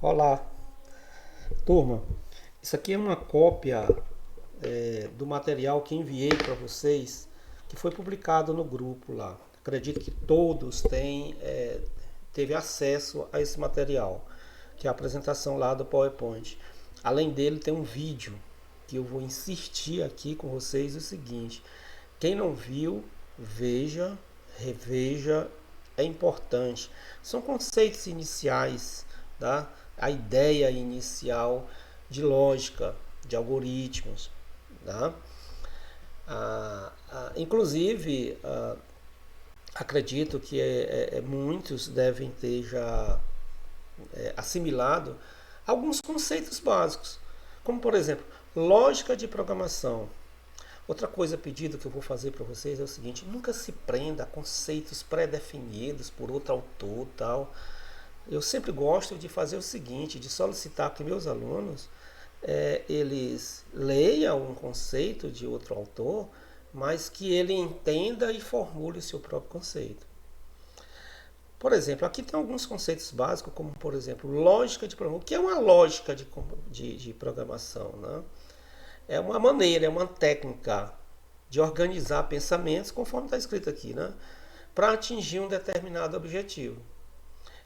Olá, turma. Isso aqui é uma cópia do material que enviei para vocês, que foi publicado no grupo lá. Acredito que todos teve acesso a esse material, que é a apresentação lá do PowerPoint. Além dele, tem um vídeo que eu vou insistir aqui com vocês o seguinte: quem não viu, veja, reveja, é importante. São conceitos iniciais, tá? A ideia inicial de lógica, de algoritmos, tá? Inclusive, acredito que muitos devem ter já assimilado alguns conceitos básicos, como por exemplo, lógica de programação. Outra coisa pedido que eu vou fazer para vocês é o seguinte: nunca se prenda a conceitos pré-definidos por outro autor, tal. Eu sempre gosto de fazer o seguinte, de solicitar que meus alunos eles leiam um conceito de outro autor, mas que ele entenda e formule o seu próprio conceito. Por exemplo, aqui tem alguns conceitos básicos, como por exemplo, lógica de programação. O que é uma lógica de programação? Né? É uma maneira, é uma técnica de organizar pensamentos, conforme está escrito aqui, né? Para atingir um determinado objetivo.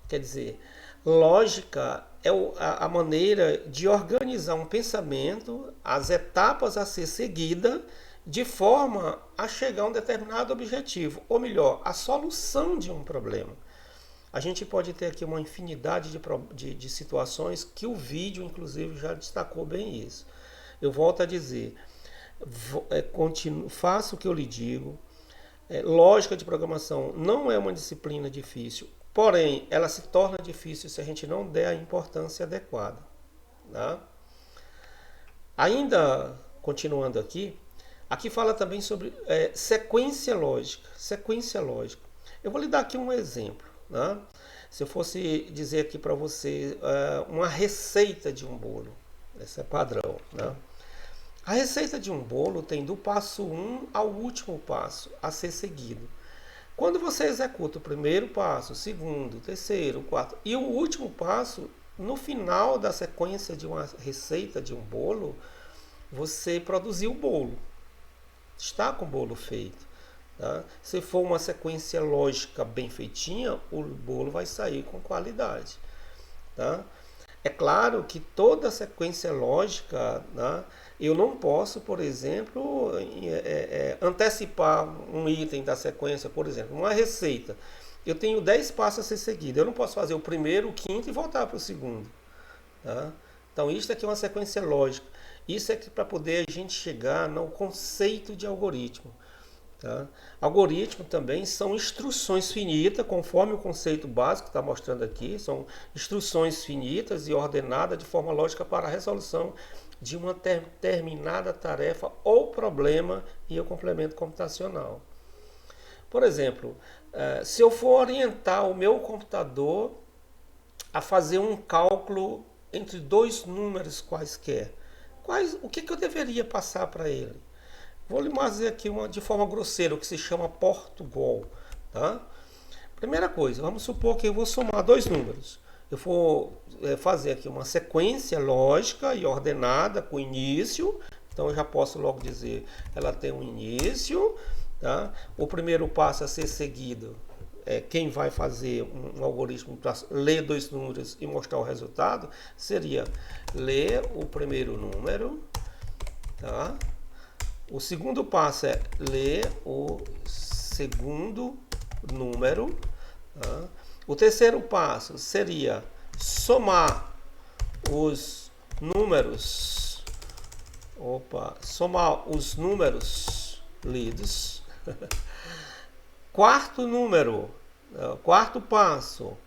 Quer dizer, lógica é a maneira de organizar um pensamento, as etapas a ser seguida, de forma a chegar a um determinado objetivo, ou melhor, a solução de um problema. A gente pode ter aqui uma infinidade de situações que o vídeo, inclusive, já destacou bem isso. Eu volto a dizer, faça o que eu lhe digo. Lógica de programação não é uma disciplina difícil, porém, ela se torna difícil se a gente não der a importância adequada. Tá? Ainda continuando aqui fala também sobre sequência lógica. Sequência lógica. Eu vou lhe dar aqui um exemplo. Né? Se eu fosse dizer aqui para você uma receita de um bolo, esse é padrão. Né? A receita de um bolo tem do passo 1 ao último passo a ser seguido. Quando você executa o primeiro passo, o segundo, o terceiro, o quarto e o último passo, no final da sequência de uma receita de um bolo, você produziu o bolo. Está com o bolo feito. Tá? Se for uma sequência lógica bem feitinha, o bolo vai sair com qualidade. Tá? É claro que toda sequência lógica, né, eu não posso, por exemplo, antecipar um item da sequência, por exemplo, uma receita. Eu tenho 10 passos a ser seguido. Eu não posso fazer o primeiro, o quinto e voltar para o segundo. Tá? Então, isso aqui é uma sequência lógica. Isso é para poder a gente chegar no conceito de algoritmo. Tá? Algoritmo também são instruções finitas, conforme o conceito básico que está mostrando aqui, são instruções finitas e ordenadas de forma lógica para a resolução de uma determinada tarefa ou problema e o complemento computacional. Por exemplo, se eu for orientar o meu computador a fazer um cálculo entre dois números quaisquer, o que eu deveria passar para ele? Vou lhe fazer aqui de forma grosseira o que se chama Portugal. Tá? Primeira coisa, vamos supor que eu vou somar dois números. Eu vou fazer aqui uma sequência lógica e ordenada com início. Então eu já posso logo dizer, ela tem um início. Tá? O primeiro passo a ser seguido quem vai fazer um algoritmo para ler dois números e mostrar o resultado seria ler o primeiro número. Tá? O segundo passo é ler o segundo número. Tá? O terceiro passo seria somar os números. Somar os números lidos. Quarto passo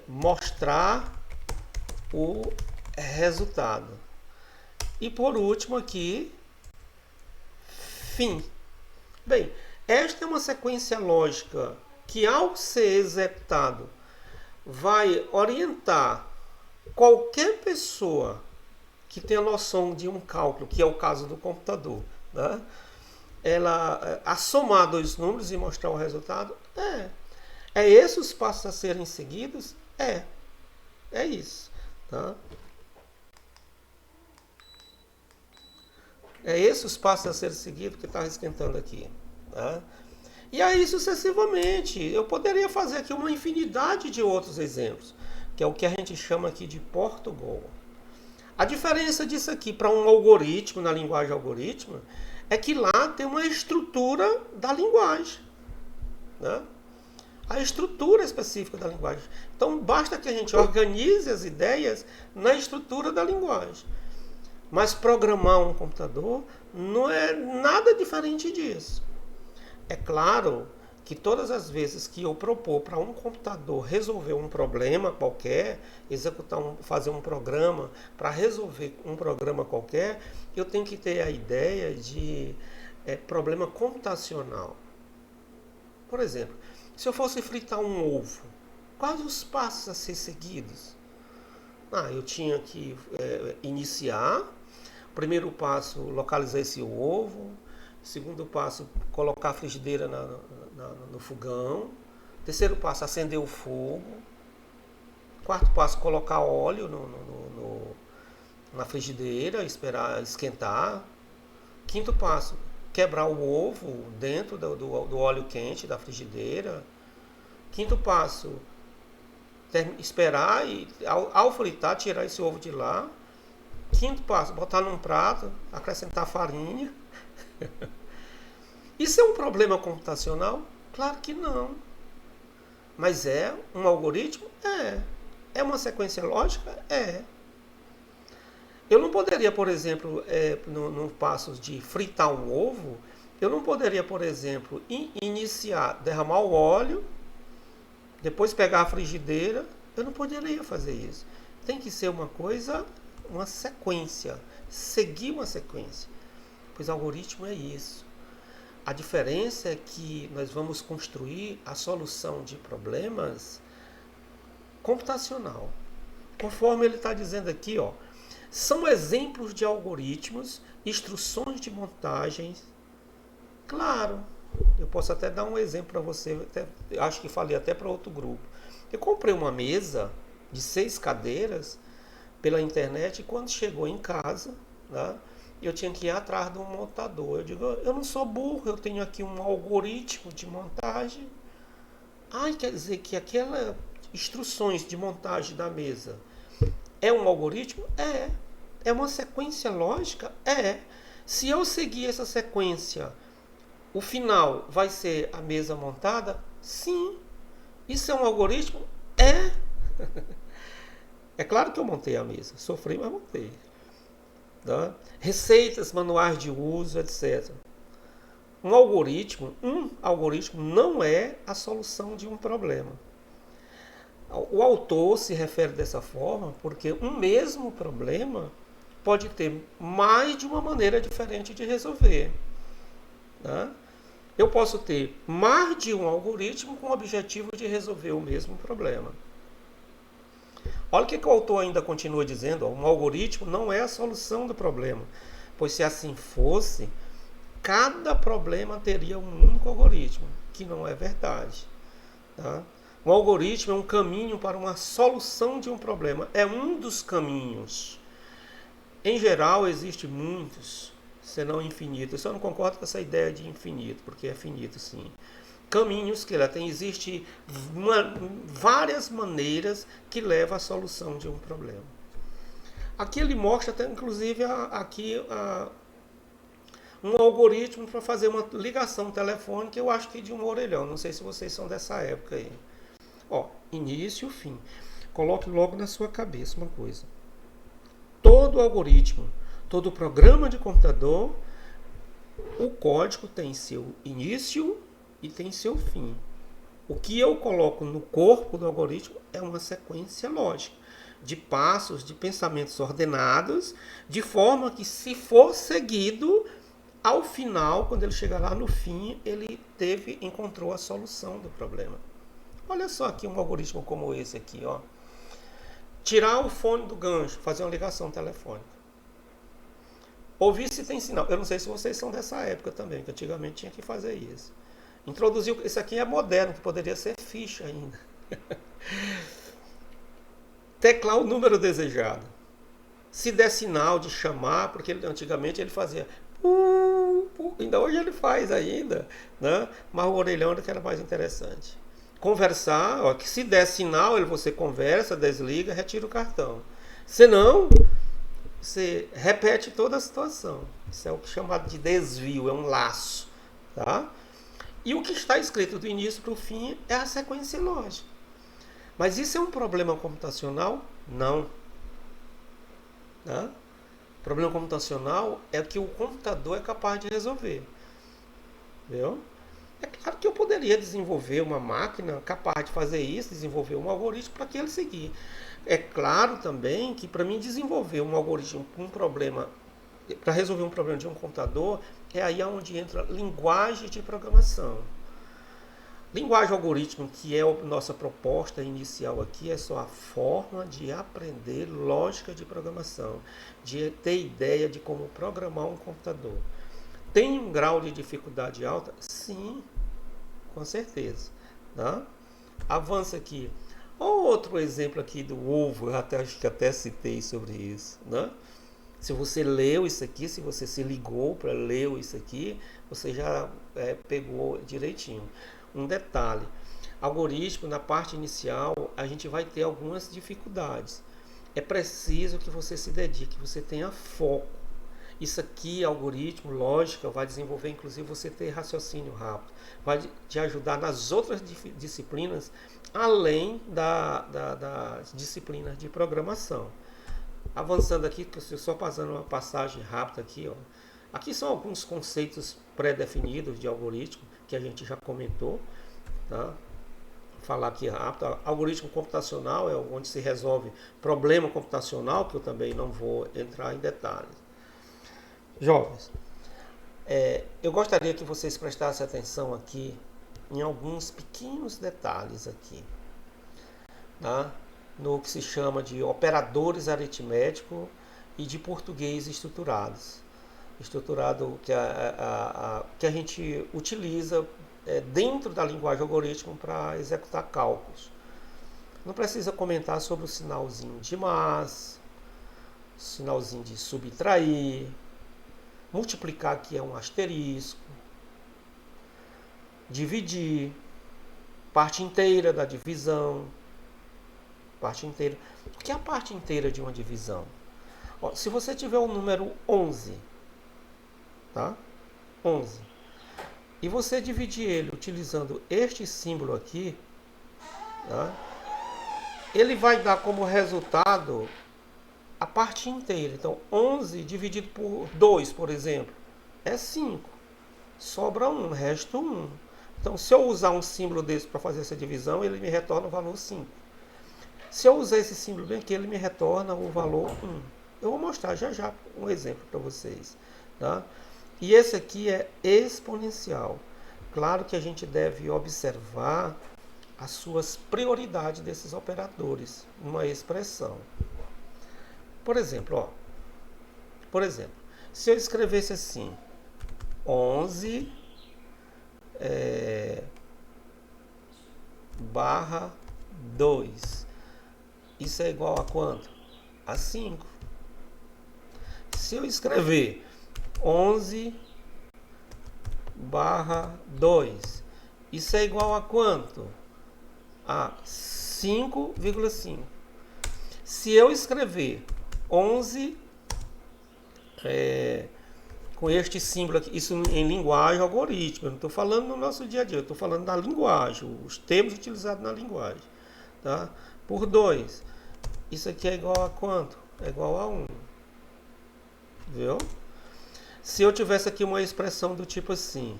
mostrar o resultado. E por último aqui, fim. Bem, esta é uma sequência lógica que, ao ser executado, vai orientar qualquer pessoa que tenha noção de um cálculo, que é o caso do computador, né? A somar dois números e mostrar o resultado. É esses os passos a serem seguidos? É isso. Tá? É esse os passos a ser seguido que está esquentando aqui. Tá? E aí sucessivamente. Eu poderia fazer aqui uma infinidade de outros exemplos, que é o que a gente chama aqui de Portugal. A diferença disso aqui para um algoritmo, na linguagem algoritmo, é que lá tem uma estrutura da linguagem. Né? A estrutura específica da linguagem. Então basta que a gente organize as ideias na estrutura da linguagem. Mas programar um computador não é nada diferente disso. É claro que todas as vezes que eu propor para um computador resolver um problema qualquer, fazer um programa para resolver um problema qualquer, eu tenho que ter a ideia de problema computacional. Por exemplo, se eu fosse fritar um ovo, quais os passos a ser seguidos? Eu tinha que iniciar. Primeiro passo, localizar esse ovo. Segundo passo, colocar a frigideira no fogão. Terceiro passo, acender o fogo. Quarto passo, colocar óleo na frigideira, esperar esquentar. Quinto passo, quebrar o ovo dentro do óleo quente da frigideira. Quinto passo, esperar e ao fritar, tirar esse ovo de lá. Quinto passo, botar num prato, acrescentar farinha. Isso é um problema computacional? Claro que não. Mas é um algoritmo? É. É uma sequência lógica? É. Eu não poderia, por exemplo, no passo de fritar um ovo, eu não poderia, por exemplo, iniciar, derramar o óleo, depois pegar a frigideira. Eu não poderia fazer isso. Tem que ser uma coisa, uma sequência. Seguir uma sequência. Pois algoritmo é isso. A diferença é que nós vamos construir a solução de problemas computacional. Conforme ele está dizendo aqui, ó, são exemplos de algoritmos, instruções de montagens. Claro, eu posso até dar um exemplo para você, acho que falei até para outro grupo. Eu comprei uma mesa de 6 cadeiras pela internet e quando chegou em casa, né, eu tinha que ir atrás de um montador. Eu digo, eu não sou burro, eu tenho aqui um algoritmo de montagem. Quer dizer que aquelas instruções de montagem da mesa é um algoritmo? É. É uma sequência lógica? É. Se eu seguir essa sequência, o final vai ser a mesa montada? Sim. Isso é um algoritmo? É. É claro que eu montei a mesa. Sofri, mas montei. Tá? Receitas, manuais de uso, etc. Um algoritmo não é a solução de um problema. O autor se refere dessa forma porque um mesmo problema pode ter mais de uma maneira diferente de resolver. Tá? Eu posso ter mais de um algoritmo com o objetivo de resolver o mesmo problema. Olha o que o autor ainda continua dizendo. Um algoritmo não é a solução do problema, pois se assim fosse, cada problema teria um único algoritmo, que não é verdade. Tá? Um algoritmo é um caminho para uma solução de um problema. É um dos caminhos. Em geral, existem muitos, senão infinitos. Eu só não concordo com essa ideia de infinito, porque é finito sim. Caminhos que ela tem, existe várias maneiras que levam à solução de um problema. Aqui ele mostra até, inclusive, um algoritmo para fazer uma ligação telefônica, eu acho que de um orelhão. Não sei se vocês são dessa época aí. Ó, início e fim. Coloque logo na sua cabeça uma coisa. Todo algoritmo, todo programa de computador, o código tem seu início e tem seu fim. O que eu coloco no corpo do algoritmo é uma sequência lógica de passos, de pensamentos ordenados, de forma que, se for seguido, ao final, quando ele chegar lá no fim, ele encontrou a solução do problema. Olha só aqui um algoritmo como esse aqui, ó. Tirar o fone do gancho, fazer uma ligação telefônica. Ouvir se tem sinal. Eu não sei se vocês são dessa época também, que antigamente tinha que fazer isso. Introduziu, esse aqui é moderno, que poderia ser ficha ainda. teclar o número desejado. Se der sinal de chamar, porque antigamente ele fazia ainda hoje ele faz ainda, né? Mas o orelhão era que era mais interessante. Conversar, ó, que se der sinal, você conversa, desliga, retira o cartão. Se não, você repete toda a situação. Isso é o que é chamado de desvio, é um laço, tá? E o que está escrito do início para o fim é a sequência lógica. Mas isso é um problema computacional? Não. Tá? O problema computacional é que o computador é capaz de resolver. Viu? É claro que eu poderia desenvolver uma máquina capaz de fazer isso, desenvolver um algoritmo para que ele seguir. É claro também que para mim desenvolver um algoritmo com um problema, para resolver um problema de um computador, é aí onde entra linguagem de programação. Linguagem algoritmo, que é a nossa proposta inicial aqui, é só a forma de aprender lógica de programação, de ter ideia de como programar um computador. Tem um grau de dificuldade alta? Sim, com certeza. Tá? Avança aqui. Outro exemplo aqui do ovo, eu acho que até citei sobre isso. Né? Se você leu isso aqui, se você se ligou para ler isso aqui, você já pegou direitinho. Um detalhe, algoritmo, na parte inicial, a gente vai ter algumas dificuldades. É preciso que você se dedique, que você tenha foco. Isso aqui, algoritmo, lógica, vai desenvolver, inclusive, você ter raciocínio rápido. Vai te ajudar nas outras disciplinas, além das disciplinas de programação. Avançando aqui, que eu estou só passando uma passagem rápida aqui, ó. Aqui são alguns conceitos pré-definidos de algoritmo que a gente já comentou, tá? Vou falar aqui rápido. Algoritmo computacional é onde se resolve problema computacional, que eu também não vou entrar em detalhes. Jovens, eu gostaria que vocês prestassem atenção aqui em alguns pequenos detalhes aqui, tá? No que se chama de operadores aritméticos e de português estruturados. Estruturado que a gente utiliza dentro da linguagem algoritmo para executar cálculos. Não precisa comentar sobre o sinalzinho de mais, sinalzinho de subtrair, multiplicar, que é um asterisco, dividir, parte inteira da divisão, parte inteira. O que é a parte inteira de uma divisão? Ó, se você tiver o número 11, tá? 11. E você dividir ele utilizando este símbolo aqui, tá? Ele vai dar como resultado a parte inteira. Então, 11 dividido por 2, por exemplo, é 5. Sobra 1, resta 1. Então, se eu usar um símbolo desse para fazer essa divisão, ele me retorna o valor 5. Se eu usar esse símbolo bem aqui, ele me retorna o valor 1. Eu vou mostrar já um exemplo para vocês, tá? E esse aqui é exponencial. Claro que a gente deve observar as suas prioridades desses operadores, uma expressão. Por exemplo, se eu escrevesse assim, 11 barra 2, isso é igual a quanto? A 5. Se eu escrever 11 barra 2, isso é igual a quanto? A 5,5. Se eu escrever 11 com este símbolo aqui, isso em linguagem algoritmo, eu não estou falando no nosso dia a dia, eu estou falando da linguagem, os termos utilizados na linguagem, tá? Por 2, isso aqui é igual a quanto? É igual a 1. Viu? Se eu tivesse aqui uma expressão do tipo assim,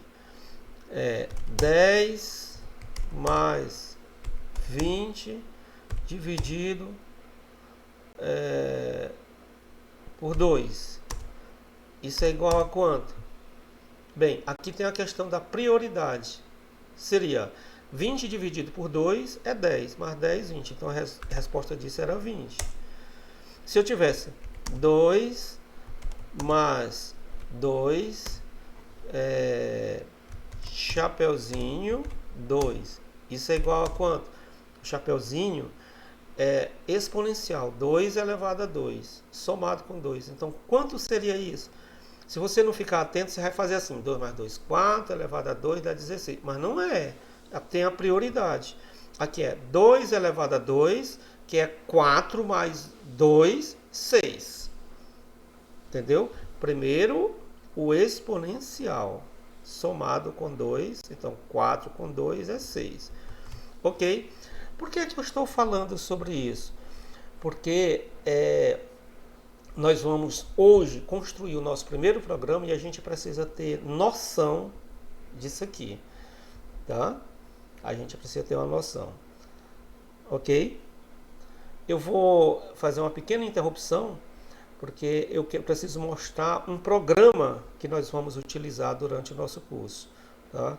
10 mais 20 dividido por 2. Isso é igual a quanto? Bem, aqui tem a questão da prioridade. Seria 20 dividido por 2 é 10, mais 10, 20. Então a resposta disso era 20. Se eu tivesse 2 mais 2, chapeuzinho, 2. Isso é igual a quanto? O chapeuzinho é exponencial, 2 elevado a 2, somado com 2. Então, quanto seria isso? Se você não ficar atento, você vai fazer assim, 2 mais 2, 4, elevado a 2 dá 16. Mas não é, tem a prioridade. Aqui é 2 elevado a 2, que é 4 mais 2, 6. Entendeu? Primeiro, o exponencial, somado com 2, então 4 com 2 é 6. Ok? Por que eu estou falando sobre isso? Porque nós vamos hoje construir o nosso primeiro programa e a gente precisa ter noção disso aqui, tá? A gente precisa ter uma noção, ok? Eu vou fazer uma pequena interrupção porque eu preciso mostrar um programa que nós vamos utilizar durante o nosso curso, tá?